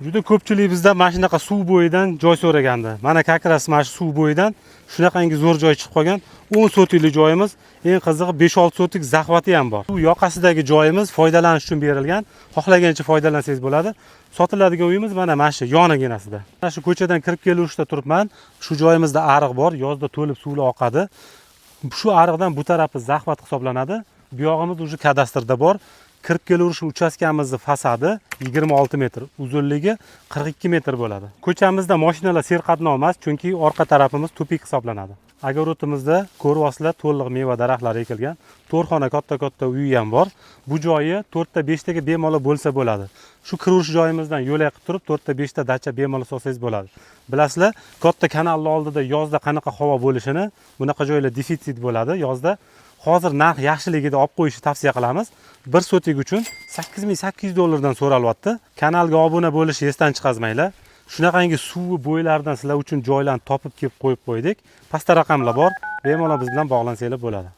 Juda ko'pchilik bizda mana shunaqa suv bo'yidan joy so'ragandi. Mana kakras mana shu suv bo'yidan shunaqangi zo'r joy chiqib qolgan. 10 sotiklik joyimiz, eng qizig'i 5-6 sotik zaxvati ham bor. Bu yoqasidagi joyimiz foydalanish uchun berilgan. Xohlagancha foydalansangiz bo'ladi. Sotiladigan uyimiz mana shu yoniginasida. Mana shu ko'chadan kirib kelishda turibman. Shu joyimizda ariq bor, yozda to'lib suvlar oqadi. Shu ariqdan bu tarafi zaxvat hisoblanadi. Bu yog'imiz уже kadastrda bor. Kirib keluverish uchastkamizning fasadi 26 metr, uzunligi 42 metr bo'ladi. Ko'chamizda mashinalar serqatnov emas, chunki orqa tarafimiz tupik hisoblanadi. Agrorodimizda ko'rvoslar to'liq meva daraxtlari ekilgan. 4 xona katta uy ham bor. Bu joyi 4 ta 5 taga bemalol bo'lsa bo'ladi. Shu kiruvchi joyimizdan yo'l yiqib turib 4 ta 5 ta dacha bemalol solsangiz bo'ladi. Bilasizlar, katta kanallar oldida yozda qanaqa havo bo'lishini, bunaqa joylar defitsit bo'ladi yozda. Hozir narx yaxshiligida olib qo'yishni tavsiya qilamiz. 1 sotik uchun 8800 dollardan so'ralyapti. Kanalga obuna bo'lishni esdan chiqazmanglar. Shunaqangi suv bo'ylaridan sizlar uchun joylarni topib kelib qo'yib qo'ydik. Pastda raqamlar bor. Bemalol biz bilan bog'lansanglar bo'ladi.